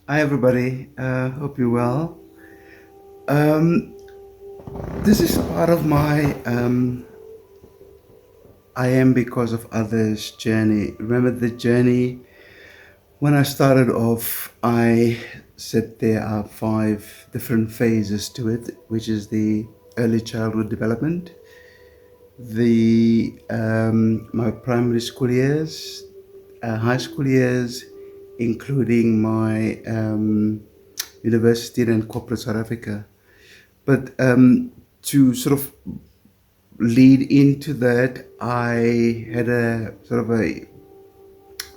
Hi everybody, hope you're well. Um, this is part of my I am because of others journey. Remember the journey when I started off, I said there are five different phases to it, which is the early childhood development, the my primary school years, high school years, including my university and corporate South Africa. But to sort of lead into that, I had a sort of a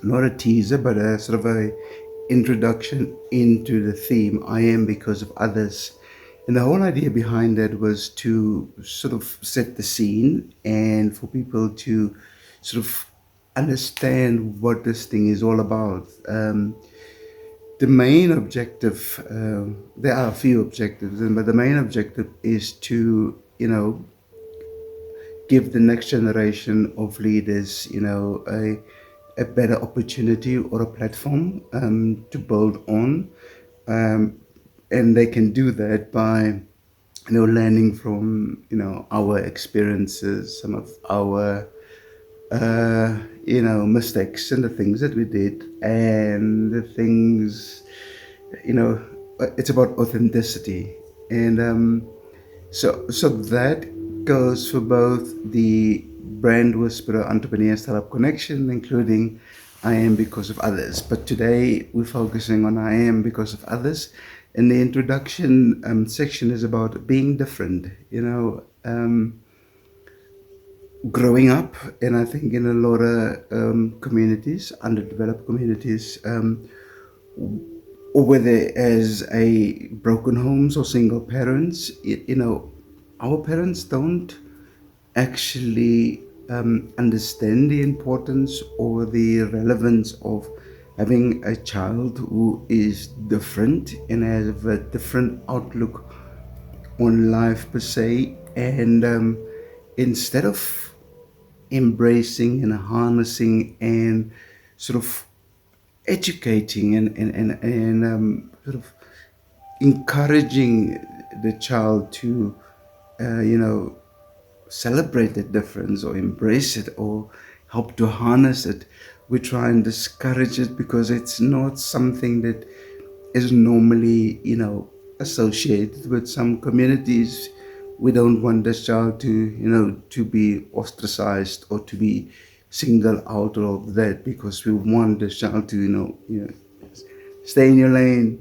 not a teaser, but a sort of a introduction into the theme. I am because of others, and the whole idea behind that was to sort of set the scene and for people to sort of understand what this thing is all about. The main objective, there are a few objectives, but the main objective is to, give the next generation of leaders, a better opportunity or a platform to build on. Um, and they can do that by, learning from, our experiences, some of our, mistakes and the things that we did and the things, you know, it's about authenticity. And so that goes for both the brand whisperer entrepreneur startup connection, including I am because of others. But today we're focusing on I am because of others. And the introduction section is about being different, growing up. And I think in a lot of communities, underdeveloped communities, or whether as a broken homes or single parents, our parents don't actually understand the importance or the relevance of having a child who is different and has a different outlook on life per se. And instead of embracing and harnessing and sort of educating and sort of encouraging the child to, you know, celebrate the difference or embrace it or help to harness it. We try and discourage it because it's not something that is normally, associated with some communities. We don't want this child to, to be ostracized or to be singled out of that because we want this child to, stay in your lane,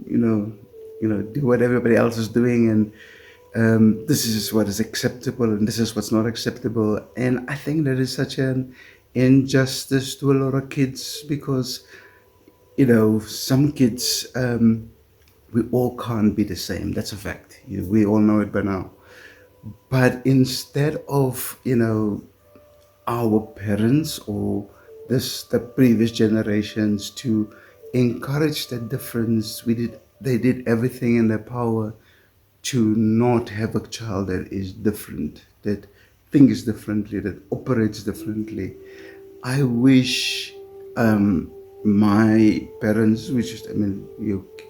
do what everybody else is doing, and this is what is acceptable and this is what's not acceptable. And I think that is such an injustice to a lot of kids because, some kids, we all can't be the same. That's a fact. We all know it by now. But instead of, our parents or the previous generations to encourage that difference, they did everything in their power to not have a child that is different, that thinks differently, that operates differently. I wish my parents, which is, I mean,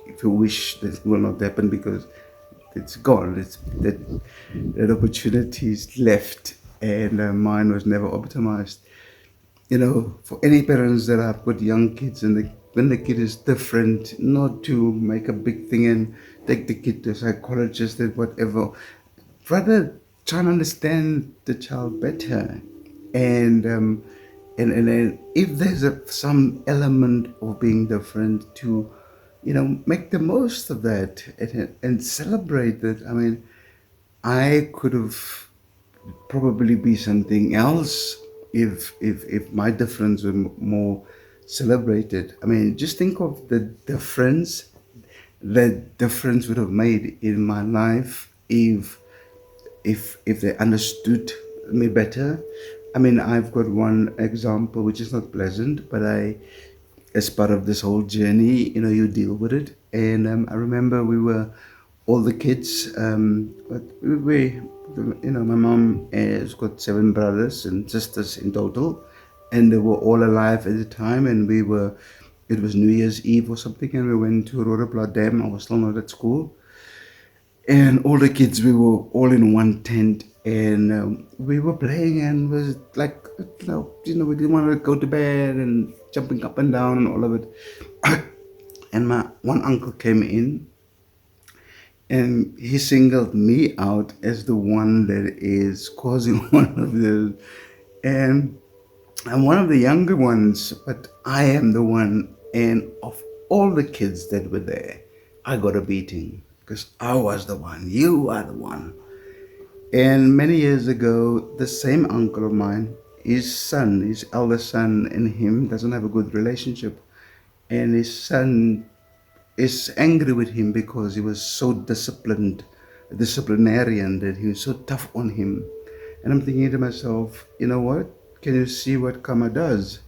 if you wish, that will not happen because it's gone. It's that opportunity is left, and mine was never optimized. For any parents that have got young kids and when the kid is different, not to make a big thing and take the kid to a psychologist and whatever. Rather try and understand the child better. And and if there's some element of being different to, make the most of that and celebrate it. I mean, I could have probably be something else if my difference were more celebrated. I mean, just think of the difference that difference would have made in my life if they understood me better. I mean, I've got one example which is not pleasant, but as part of this whole journey, you deal with it. And I remember we were all the kids, but my mom has got seven brothers and sisters in total, and they were all alive at the time, and we were It was New Year's Eve or something, and we went to Roodeplaat Dam. I was still not at school, and all the kids, we were all in one tent, and we were playing, and was like, we didn't want to go to bed, and jumping up and down and all of it. And my one uncle came in, and he singled me out as the one that is causing one of the, and I'm one of the younger ones, but I am the one, and of all the kids that were there, I got a beating because I was the one. You are the one. And many years ago, the same uncle of mine, his son, his eldest son, and him doesn't have a good relationship, and his son is angry with him because he was so disciplinarian, that he was so tough on him. And I'm thinking to myself, you know what? Can you see what karma does?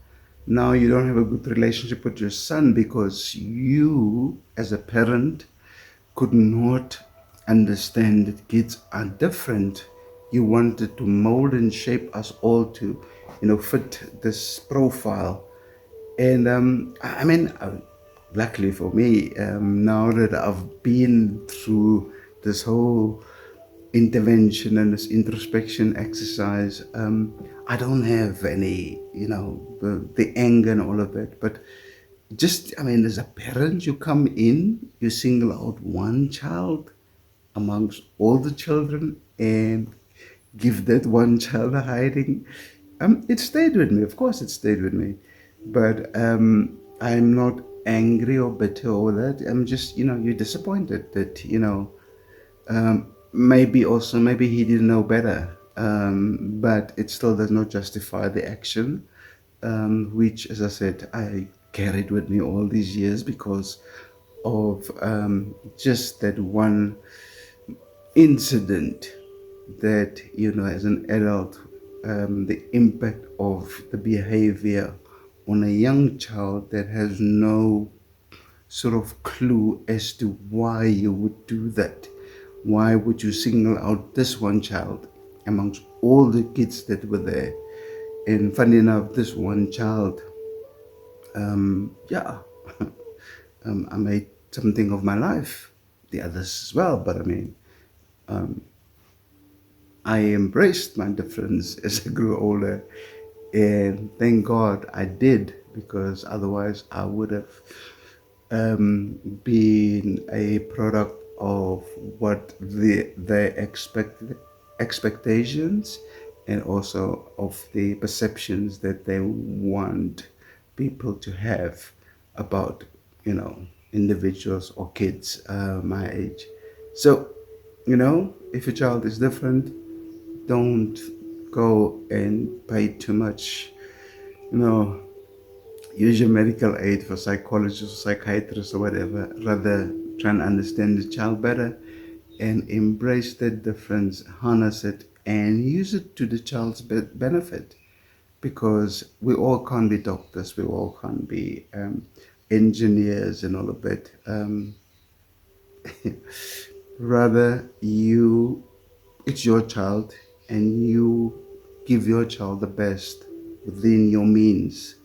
Now you don't have a good relationship with your son because you, as a parent, could not understand that kids are different. You wanted to mold and shape us all to, fit this profile. And I mean, luckily for me, now that I've been through this whole intervention and this introspection exercise, I don't have any, the anger and all of it. But just, I mean, as a parent, you come in, you single out one child amongst all the children and give that one child a hiding. It stayed with me, of course, it stayed with me. But I'm not angry or bitter or that. I'm just, you're disappointed that, maybe he didn't know better, but it still does not justify the action, which, as I said, I carried with me all these years because of just that one incident that, as an adult, the impact of the behavior on a young child that has no sort of clue as to why you would do that. Why would you single out this one child amongst all the kids that were there? And funny enough, this one child, yeah, I made something of my life. The others as well, but I mean, I embraced my difference as I grew older, and thank God I did, because otherwise I would have been a product of what their expectations, and also of the perceptions that they want people to have about, individuals or kids my age. So, if a child is different, don't go and pay too much, you know, use your medical aid for psychologists or psychiatrists or whatever. Rather, try and understand the child better and embrace that difference, harness it, and use it to the child's benefit. Because we all can't be doctors, we all can't be engineers and all of that. Rather, it's your child, and you give your child the best within your means,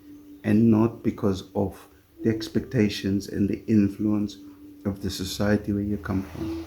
and not because of the expectations and the influence of the society where you come from.